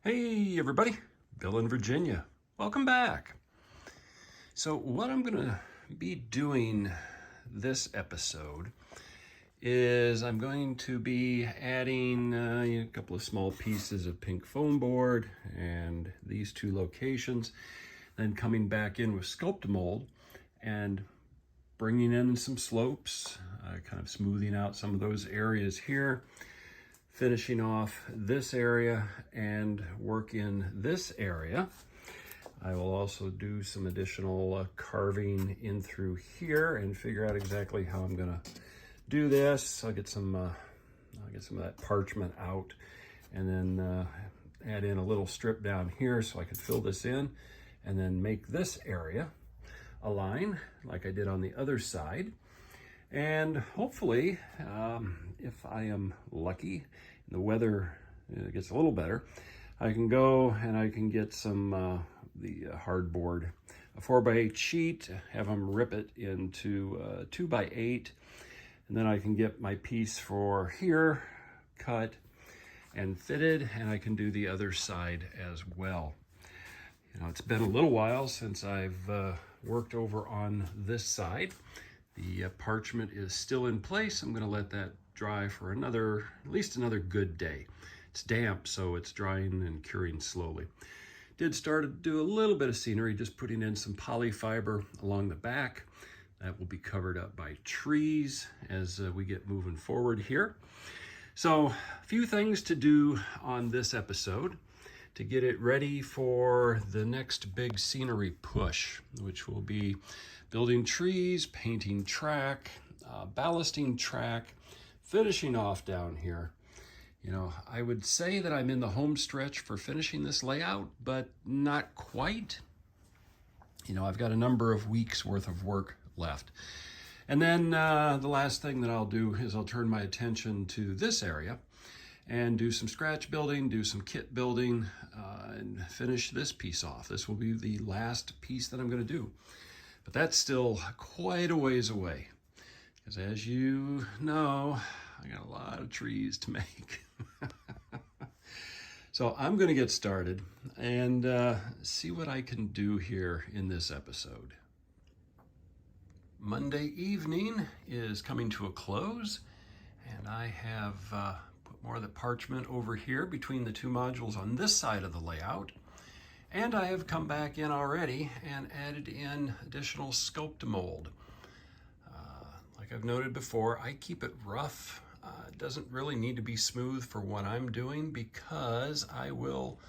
Hey everybody, Bill in Virginia. Welcome back. So what I'm going to be doing this episode is I'm going to be adding a couple of small pieces of pink foam board and these two locations, then coming back in with sculptamold and bringing in some slopes, kind of smoothing out some of those areas here, finishing off this area and work in this area. I will also do some additional carving in through here and figure out exactly how I'm gonna do this. I'll get some of that parchment out and then add in a little strip down here so I can fill this in and then make this area align like I did on the other side. And hopefully, if I am lucky, the weather gets a little better, I can go and I can get some the hardboard, a 4x8 sheet, have them rip it into 2x8, and then I can get my piece for here cut and fitted, and I can do the other side as well. You know, it's been a little while since I've worked over on this side. The parchment is still in place. I'm going to let that dry for at least another good day. It's damp, so it's drying and curing slowly. Did start to do a little bit of scenery, just putting in some polyfiber along the back. That will be covered up by trees as we get moving forward here. So a few things to do on this episode to get it ready for the next big scenery push, which will be building trees, painting track, ballasting track, finishing off down here. You know, I would say that I'm in the home stretch for finishing this layout, but not quite. You know, I've got a number of weeks worth of work left. And then the last thing that I'll do is I'll turn my attention to this area and do some scratch building, do some kit building, and finish this piece off. This will be the last piece that I'm going to do. But that's still quite a ways away, because as you know, I got a lot of trees to make. So I'm going to get started and see what I can do here in this episode. Monday evening is coming to a close, and I have put more of the parchment over here between the two modules on this side of the layout. And I have come back in already and added in additional sculptamold. Like I've noted before, I keep it rough. It doesn't really need to be smooth for what I'm doing because I will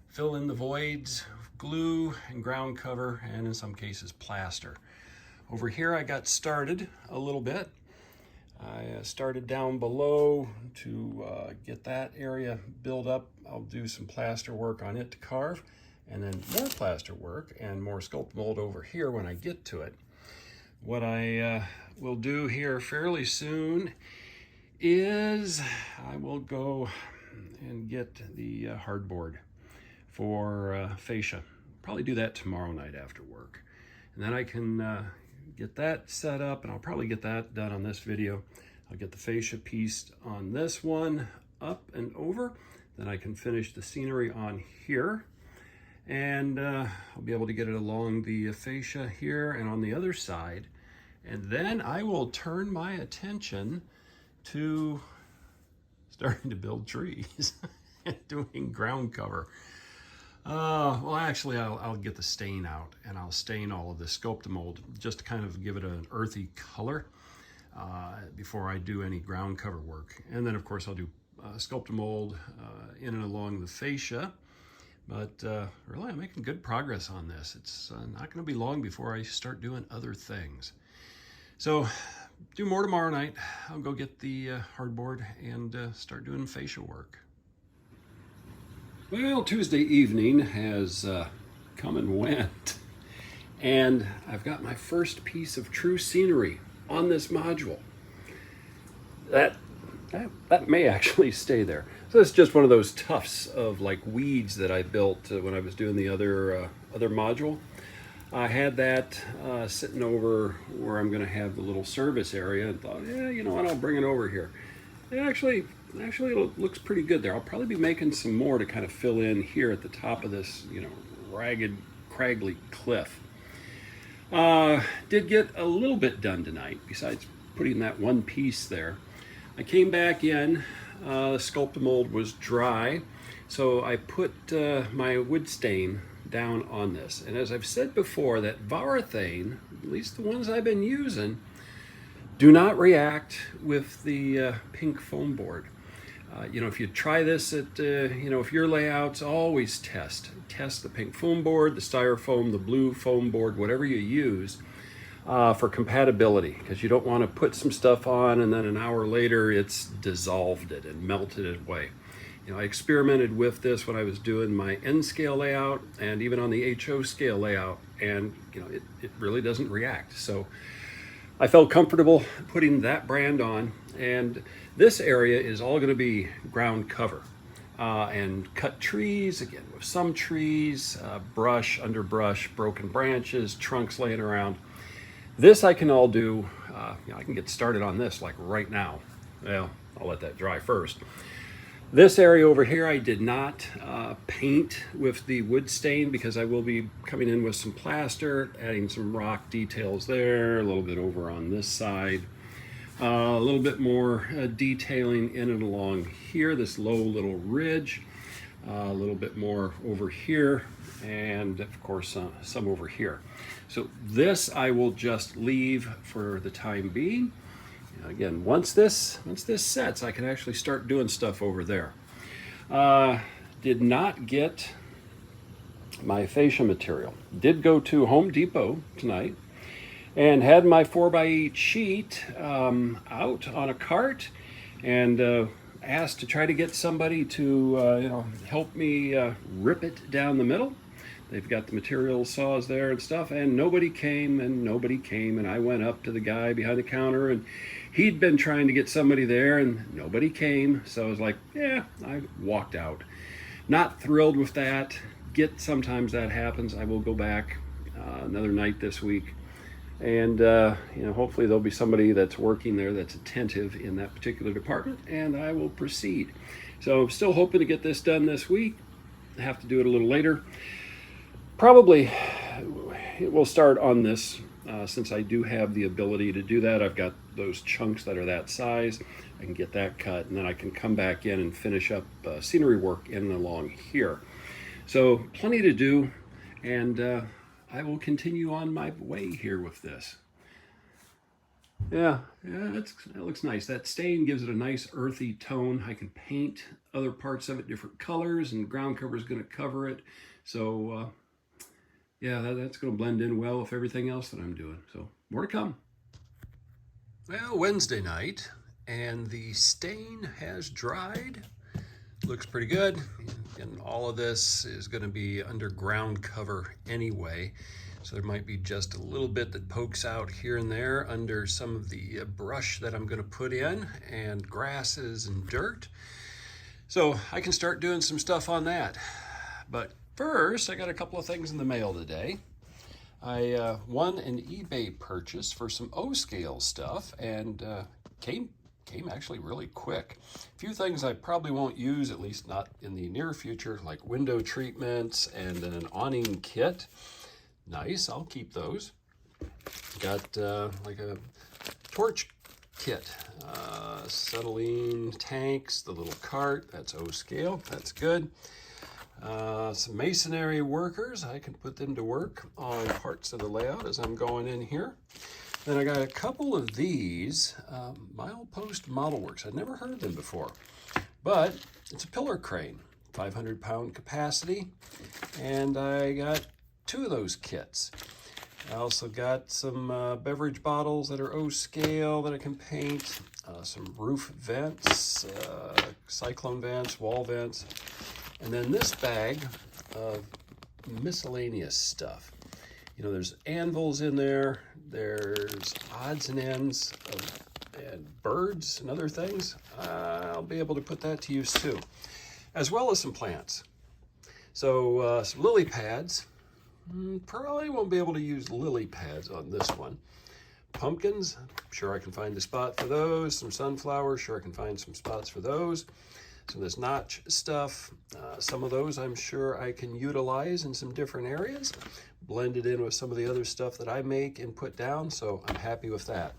fill in the voids with glue and ground cover and in some cases plaster. Over here I got started a little bit. I started down below to get that area built up. I'll do some plaster work on it to carve, and then more plaster work and more sculptamold over here when I get to it. What I will do here fairly soon is I will go and get the hardboard for fascia. Probably do that tomorrow night after work. And then I can get that set up, and I'll probably get that done on this video. I'll get the fascia piece on this one up and over. Then I can finish the scenery on here. And I'll be able to get it along the fascia here and on the other side. And then I will turn my attention to starting to build trees and doing ground cover. Well, actually, I'll get the stain out and I'll stain all of the sculptamold just to kind of give it an earthy color before I do any ground cover work. And then, of course, I'll do sculptamold in and along the fascia. But really, I'm making good progress on this. It's not going to be long before I start doing other things. So, do more tomorrow night. I'll go get the hardboard and start doing fascia work. Well, Tuesday evening has come and went, and I've got my first piece of true scenery on this module. That may actually stay there. So it's just one of those tufts of like weeds that I built when I was doing the other module. I had that sitting over where I'm going to have the little service area and thought, yeah, you know what, I'll bring it over here. It actually actually it looks pretty good there. I'll probably be making some more to kind of fill in here at the top of this, you know, ragged, craggly cliff. Did get a little bit done tonight, besides putting that one piece there. I came back in, the sculptamold was dry, so I put my wood stain down on this. And as I've said before, that Varathane, at least the ones I've been using, do not react with the pink foam board. You know, if you try this at, you know, if your layouts, always test the pink foam board, the styrofoam, the blue foam board, whatever you use for compatibility, because you don't want to put some stuff on and then an hour later it's dissolved it and melted it away. You know, I experimented with this when I was doing my N scale layout and even on the HO scale layout, and you know, it really doesn't react. So I felt comfortable putting that brand on, and this area is all going to be ground cover and cut trees, again with some trees, brush, underbrush, broken branches, trunks laying around. This I can all do, you know, I can get started on this like right now. Well, I'll let that dry first. This area over here I did not paint with the wood stain because I will be coming in with some plaster, adding some rock details there, a little bit over on this side, a little bit more detailing in and along here, this low little ridge, a little bit more over here, and of course some over here. So this I will just leave for the time being. Again, once this sets, I can actually start doing stuff over there. Did not get my fascia material. Did go to Home Depot tonight and had my 4x8 sheet out on a cart, and asked to try to get somebody to you know, help me rip it down the middle. They've got the material saws there and stuff, and nobody came, and I went up to the guy behind the counter, and he'd been trying to get somebody there, and nobody came. So I was like, yeah, I walked out. Not thrilled with that. Sometimes that happens. I will go back another night this week, and you know, hopefully there'll be somebody that's working there that's attentive in that particular department, and I will proceed. So I'm still hoping to get this done this week. I have to do it a little later. Probably it will start on this, since I do have the ability to do that. I've got those chunks that are that size. I can get that cut, and then I can come back in and finish up scenery work in and along here. So plenty to do, and I will continue on my way here with this. Yeah, that looks nice. That stain gives it a nice earthy tone. I can paint other parts of it different colors, and ground cover is going to cover it. So yeah, that's going to blend in well with everything else that I'm doing. So more to come. Well, Wednesday night, and the stain has dried. Looks pretty good. And all of this is going to be under ground cover anyway. So there might be just a little bit that pokes out here and there under some of the brush that I'm going to put in, and grasses and dirt. So I can start doing some stuff on that. But first, I got a couple of things in the mail today. I won an eBay purchase for some O-scale stuff, and came actually really quick. A few things I probably won't use, at least not in the near future, like window treatments and an awning kit. Nice, I'll keep those. Got like a torch kit, acetylene tanks, the little cart, that's O-scale, that's good. Some masonry workers, I can put them to work on parts of the layout as I'm going in here. Then I got a couple of these milepost model works. I'd never heard of them before, but it's a pillar crane, 500-pound capacity, and I got 2 of those kits. I also got some beverage bottles that are O-scale that I can paint, some roof vents, cyclone vents, wall vents, and then this bag of miscellaneous stuff. You know, there's anvils in there, there's odds and ends and birds and other things. I'll be able to put that to use too, as well as some plants. So some lily pads. Probably won't be able to use lily pads on this one, pumpkins, I'm sure I can find a spot for those. Some sunflowers, sure I can find some spots for those. Some of this notch stuff, some of those I'm sure I can utilize in some different areas, blend it in with some of the other stuff that I make and put down, so I'm happy with that.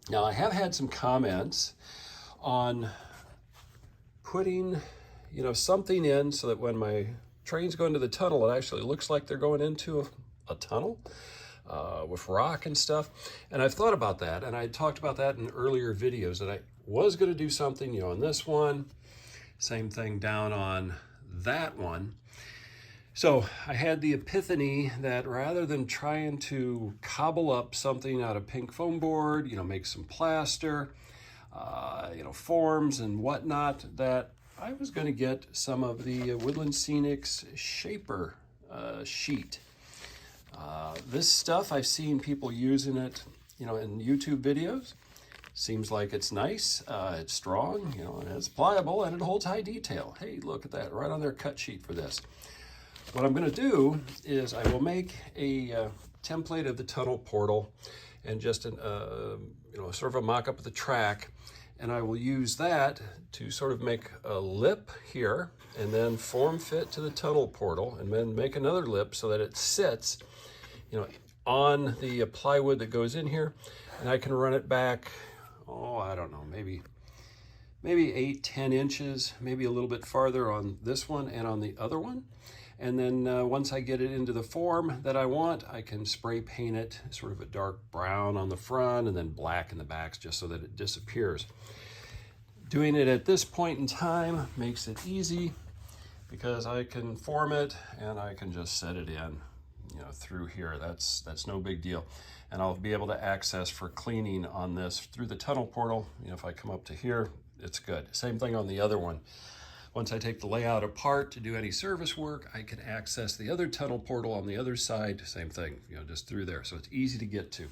Now, I have had some comments on putting, something in so that when my trains go into the tunnel, it actually looks like they're going into a tunnel with rock and stuff. And I've thought about that, and I talked about that in earlier videos, that I was going to do something, on this one, same thing down on that one. So I had the epiphany that rather than trying to cobble up something out of pink foam board, make some plaster, forms and whatnot, that I was going to get some of the Woodland Scenics Shaper sheet. This stuff, I've seen people using it, in YouTube videos. Seems like it's nice, it's strong, and it's pliable, and it holds high detail. Hey, look at that, right on their cut sheet for this. What I'm going to do is I will make a template of the tunnel portal and just sort of a mock-up of the track, and I will use that to sort of make a lip here, and then form fit to the tunnel portal, and then make another lip so that it sits, on the plywood that goes in here, and I can run it back, I don't know, maybe 8-10 inches, maybe a little bit farther on this one and on the other one. And then once I get it into the form that I want, I can spray paint it sort of a dark brown on the front and then black in the backs, just so that it disappears. Doing it at this point in time makes it easy because I can form it and I can just set it in, through here. That's no big deal. And I'll be able to access for cleaning on this through the tunnel portal. If I come up to here, it's good. Same thing on the other one. Once I take the layout apart to do any service work, I can access the other tunnel portal on the other side. Same thing, just through there. So it's easy to get to.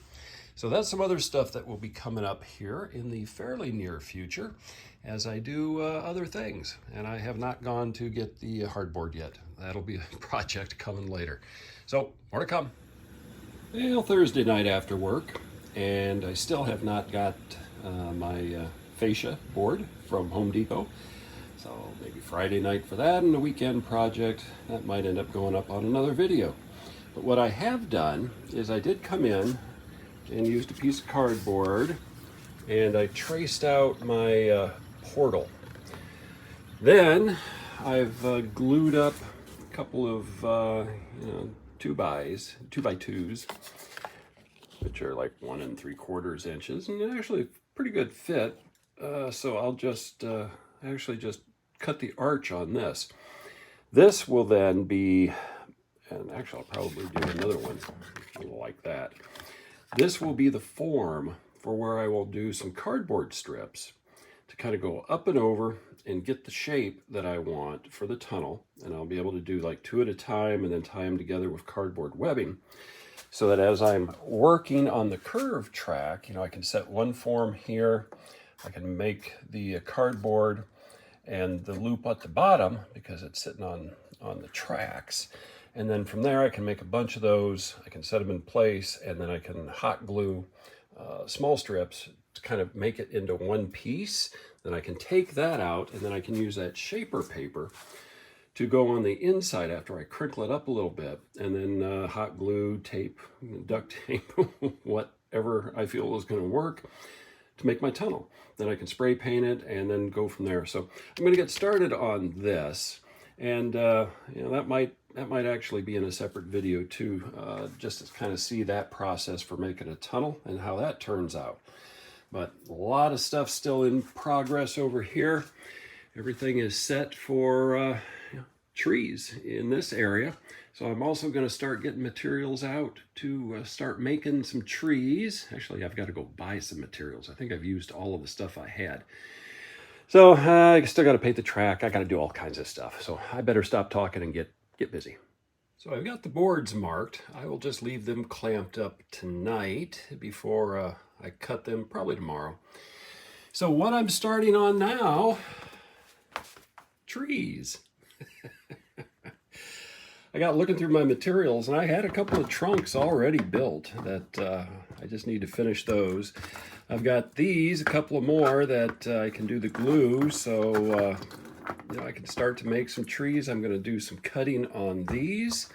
So that's some other stuff that will be coming up here in the fairly near future as I do other things. And I have not gone to get the hardboard yet. That'll be a project coming later. So more to come. Well, Thursday night after work, and I still have not got my fascia board from Home Depot. So maybe Friday night for that, and a weekend project that might end up going up on another video. But what I have done is I did come in and used a piece of cardboard, and I traced out my portal. Then I've glued up a couple of 2x2s, which are like 1 3/4 inches, and actually pretty good fit. So I'll just actually just cut the arch on this. This will then be, and actually I'll probably do another one like that. This will be the form for where I will do some cardboard strips to kind of go up and over and get the shape that I want for the tunnel. And I'll be able to do like 2 at a time and then tie them together with cardboard webbing, so that as I'm working on the curved track, I can set one form here. I can make the cardboard and the loop at the bottom because it's sitting on the tracks. And then from there, I can make a bunch of those. I can set them in place, and then I can hot glue small strips to kind of make it into one piece. Then I can take that out, and then I can use that shaper paper to go on the inside after I crinkle it up a little bit, and then hot glue, tape, duct tape, whatever I feel is going to work to make my tunnel. Then I can spray paint it and then go from there. So I'm going to get started on this, and that might actually be in a separate video too, just to kind of see that process for making a tunnel and how that turns out. But a lot of stuff still in progress over here. Everything is set for trees in this area. So I'm also going to start getting materials out to start making some trees. Actually, I've got to go buy some materials. I think I've used all of the stuff I had. So I still got to paint the track. I got to do all kinds of stuff. So I better stop talking and get busy. So I've got the boards marked. I will just leave them clamped up tonight before I cut them, probably tomorrow. So what I'm starting on now, trees. I got looking through my materials, and I had a couple of trunks already built that I just need to finish those. I've got these, a couple of more that I can do the glue, so you know, I can start to make some trees. I'm going to do some cutting on these.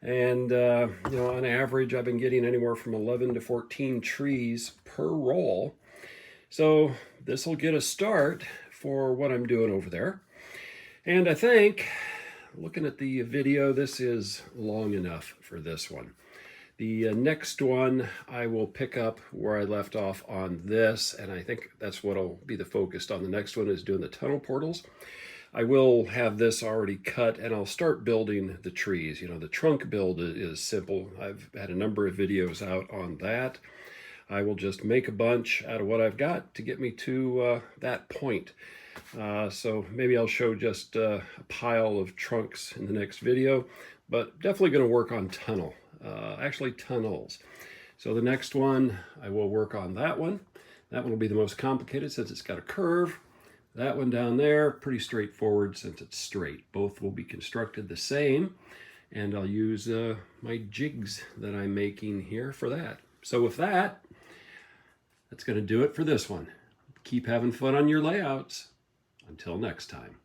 And, you know, on average, I've been getting anywhere from 11 to 14 trees per roll. So this will get a start for what I'm doing over there. And I think, looking at the video, this is long enough for this one. The next one, I will pick up where I left off on this, and I think that's what will be the focus on. The next one is doing the tunnel portals. I will have this already cut, and I'll start building the trees. You know, the trunk build is simple. I've had a number of videos out on that. I will just make a bunch out of what I've got to get me to that point. So maybe I'll show just a pile of trunks in the next video, but definitely going to work on actually tunnels. So the next one, I will work on that one. That one will be the most complicated since it's got a curve. That one down there, pretty straightforward since it's straight. Both will be constructed the same, and I'll use my jigs that I'm making here for that. So with that, that's going to do it for this one. Keep having fun on your layouts. Until next time.